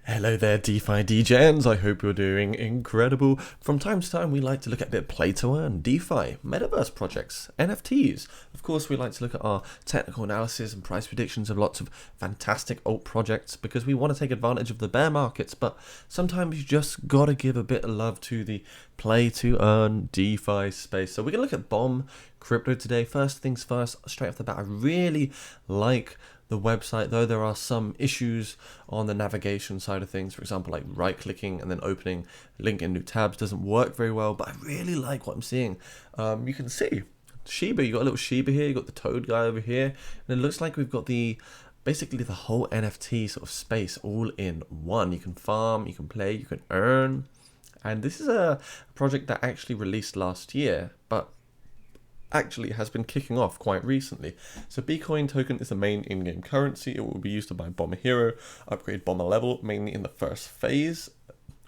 Hello there, DeFi DJs. I hope you're doing incredible. From time to time, we like to look at a bit of play to earn, DeFi, metaverse projects, NFTs. Of course, we like to look at our technical analysis and price predictions of lots of fantastic alt projects because we want to take advantage of the bear markets. But sometimes you just gotta give a bit of love to the play to earn DeFi space. So we're gonna look at Bomb Crypto today. First things first, straight off the bat, I really like the website, though there are some issues on the navigation side of things. For example, like right clicking and then opening link in new tabs doesn't work very well, but I really like what I'm seeing. You can see Shiba, you got a little Shiba here, you got the Toad guy over here, and it looks like we've got basically the whole NFT sort of space all in one. You can farm, you can play, you can earn. And this is a project that actually released last year, but actually has been kicking off quite recently. So Bcoin token is the main in-game currency. It will be used to buy Bomber Hero, upgrade Bomber level, mainly in the first phase.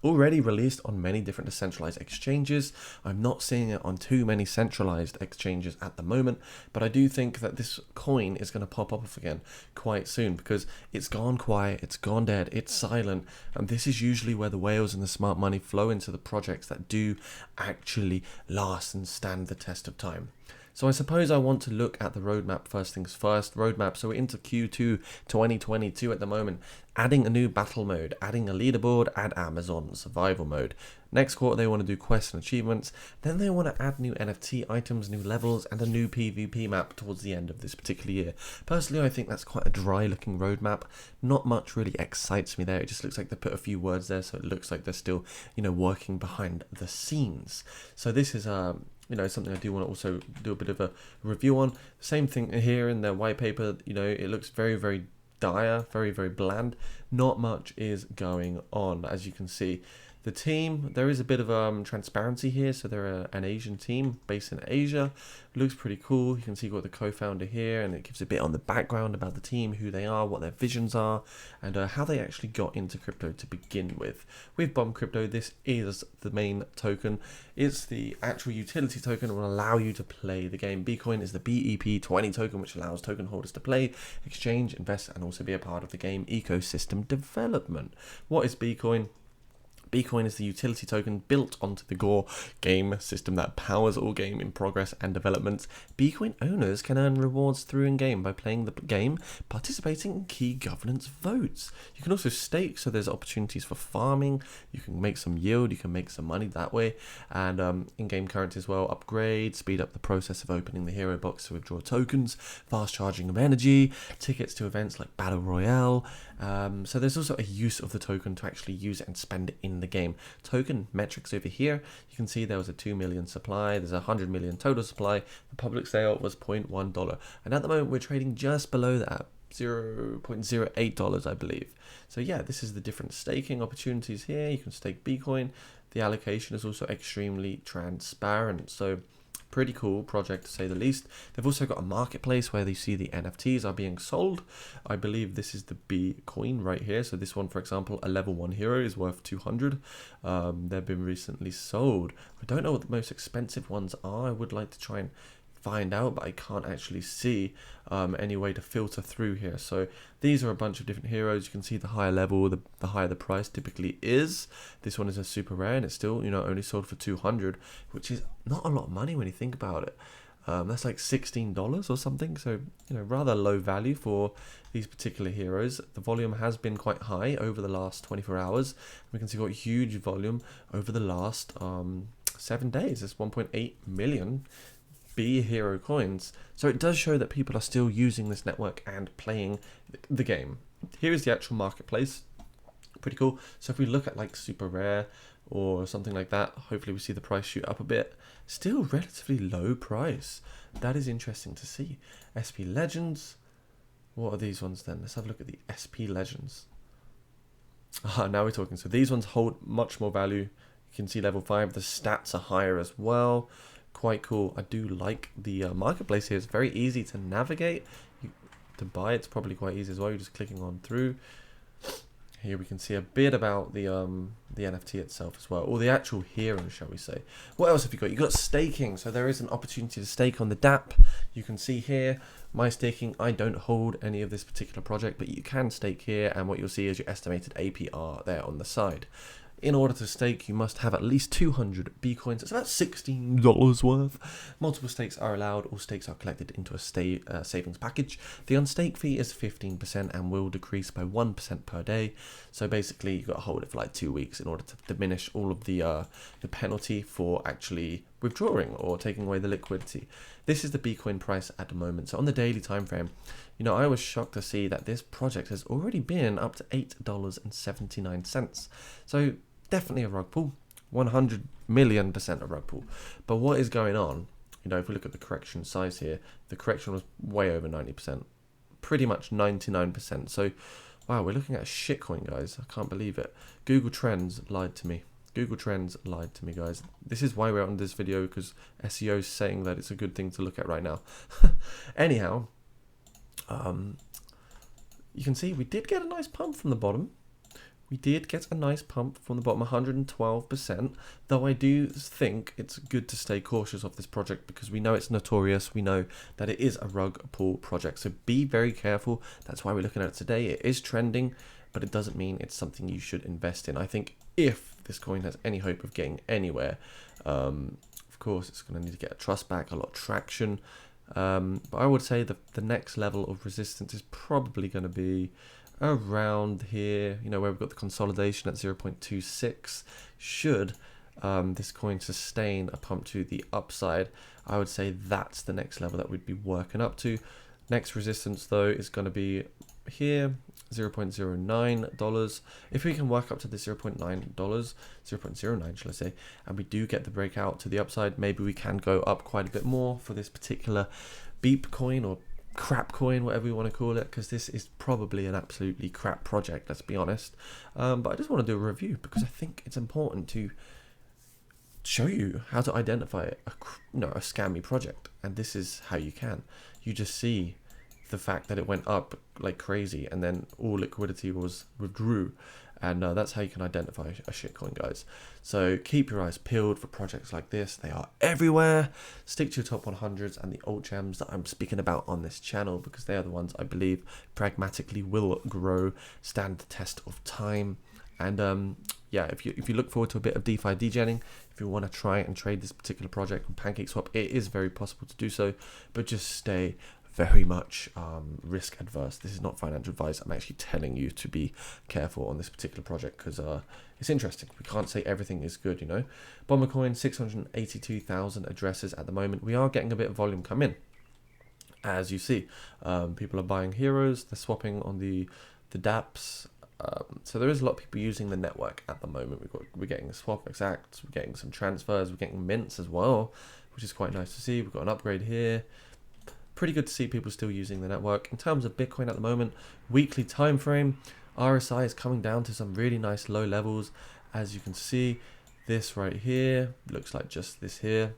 Already released on many different decentralized exchanges. I'm not seeing it on too many centralized exchanges at the moment, but I do think that this coin is going to pop up again quite soon because it's gone quiet, it's gone dead, it's silent, and this is usually where the whales and the smart money flow into the projects that do actually last and stand the test of time. So I suppose I want to look at the roadmap first things first. Roadmap, so we're into Q2 2022 at the moment. Adding a new battle mode, adding a leaderboard, add Amazon survival mode. Next quarter they want to do quests and achievements. Then they want to add new NFT items, new levels, and a new PvP map towards the end of this particular year. Personally, I think that's quite a dry looking roadmap. Not much really excites me there. It just looks like they put a few words there, so it looks like they're still, working behind the scenes. So this is something I do want to also do a bit of a review on. Same thing here in their white paper, it looks very, very dire, very, very bland. Not much is going on, as you can see. The team, there is a bit of transparency here. So they're an Asian team based in Asia. Looks pretty cool. You can see you've got the co-founder here, and it gives a bit on the background about the team, who they are, what their visions are, and how they actually got into crypto to begin with. With Bomb Crypto, this is the main token. It's the actual utility token that will allow you to play the game. Bcoin is the BEP20 token, which allows token holders to play, exchange, invest, and also be a part of the game ecosystem development. What is Bcoin? Bcoin is the utility token built onto the Gore game system that powers all game in progress and developments. Bcoin owners can earn rewards through in-game by playing the game, participating in key governance votes. You can also stake, so there's opportunities for farming. You can make some yield, you can make some money that way, and in-game currency as well. Upgrade, speed up the process of opening the hero box to withdraw tokens, fast charging of energy, tickets to events like Battle Royale. So there's also a use of the token to actually use it and spend it in the game. Token metrics over here, you can see there was a 2 million supply, there's a 100 million total supply. The public sale was $0.1, and at the moment we're trading just below that, $0.08, I believe. So yeah, this is the different staking opportunities here. You can stake Bcoin. The allocation is also extremely transparent, so pretty cool project to say the least. They've also got a marketplace where they see the NFTs are being sold. I believe this is the B coin right here. So this one, for example, a level 1 hero is worth 200. They've been recently sold. I don't know what the most expensive ones are. I would like to try and find out, but I can't actually see any way to filter through here. So these are a bunch of different heroes. You can see the higher level, the higher the price typically is. This one is a super rare, and it's still only sold for 200, which is not a lot of money when you think about it. That's like $16 or something, so rather low value for these particular heroes. The volume has been quite high over the last 24 hours. We can see got huge volume over the last 7 days. It's 1.8 million B hero coins. So it does show that people are still using this network and playing the game. Here is the actual marketplace. Pretty cool. So if we look at like super rare or something like that, hopefully we see the price shoot up a bit. Still relatively low price. That is interesting to see. SP Legends. What are these ones then? Let's have a look at the SP Legends. Now we're talking. So these ones hold much more value. You can see level 5. The stats are higher as well. Quite cool. I do like the marketplace here. It's very easy to navigate. To buy it's probably quite easy as well. You're just clicking on through. here we can see a bit about the NFT itself as well, or the actual hero, shall we say. What else have you got? You've got staking, so there is an opportunity to stake on the DApp. You can see here my staking. I don't hold any of this particular project, but you can stake here, and what you'll see is your estimated APR there on the side. In order to stake, you must have at least 200 Bitcoins. It's about $16 worth. Multiple stakes are allowed. All stakes are collected into a savings package. The unstake fee is 15% and will decrease by 1% per day. So basically, you've got to hold it for like 2 weeks in order to diminish all of the penalty for actually withdrawing or taking away the liquidity. This is the Bitcoin price at the moment. So on the daily time frame, you know, I was shocked to see that this project has already been up to $8.79. So definitely a rug pull, 100 million% a rug pull. But what is going on? You know, if we look at the correction size here, the correction was way over 90%, pretty much 99%. So, wow, we're looking at a shitcoin, guys. I can't believe it. Google Trends lied to me. Google Trends lied to me, guys. This is why we're on this video, because SEO is saying that it's a good thing to look at right now. Anyhow, you can see we did get a nice pump from the bottom. We did get a nice pump from the bottom, 112%, though I do think it's good to stay cautious of this project because we know it's notorious. We know that it is a rug pull project, so be very careful. That's why we're looking at it today. It is trending, but it doesn't mean it's something you should invest in. I think if this coin has any hope of getting anywhere, of course, it's going to need to get a trust back, a lot of traction. But I would say that the next level of resistance is probably going to be around here, you know, where we've got the consolidation at 0.26. Should this coin sustain a pump to the upside, I would say that's the next level that we'd be working up to. Next resistance though is going to be here, $0.09. If we can work up to the $0.09 shall I say, and we do get the breakout to the upside, maybe we can go up quite a bit more for this particular Beep coin or crap coin, whatever you want to call it, because this is probably an absolutely crap project, let's be honest. But I just want to do a review because I think it's important to show you how to identify a scammy project, and this is how you can. You just see the fact that it went up like crazy and then all liquidity was withdrew, and that's how you can identify a shitcoin, guys. So keep your eyes peeled for projects like this. They are everywhere. Stick to your top 100s and the alt gems that I'm speaking about on this channel, because they are the ones I believe pragmatically will grow, stand the test of time. And yeah, if you look forward to a bit of DeFi degenning, if you want to try and trade this particular project on PancakeSwap, it is very possible to do so, but just stay very much risk adverse. This is not financial advice. I'm actually telling you to be careful on this particular project because it's interesting. We can't say everything is good, you know. Bomber Coin, 682,000 addresses at the moment. We are getting a bit of volume come in, as you see. People are buying heroes. They're swapping on the dApps. So there is a lot of people using the network at the moment. We're getting swap exacts. We're getting some transfers. We're getting mints as well, which is quite nice to see. We've got an upgrade here. Pretty good to see people still using the network. In terms of Bitcoin at the moment, weekly time frame, RSI is coming down to some really nice low levels. As you can see, this right here looks like just this here,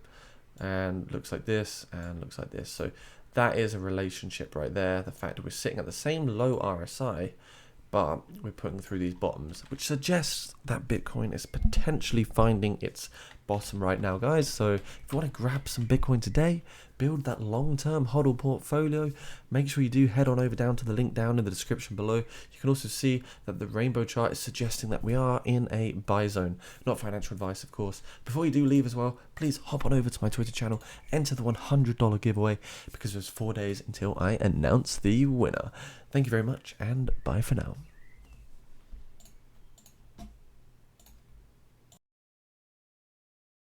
and looks like this, and looks like this. So that is a relationship right there. The fact that we're sitting at the same low RSI, but we're putting through these bottoms, which suggests that Bitcoin is potentially finding its bottom right now, guys. So if you want to grab some Bitcoin today, build that long-term hodl portfolio, make sure you do head on over down to the link down in the description below. You can also see that the rainbow chart is suggesting that we are in a buy zone. Not financial advice, of course. Before you do leave as well, please hop on over to my Twitter channel, enter the $100 giveaway, because there's 4 days until I announce the winner. Thank you very much, and bye for now.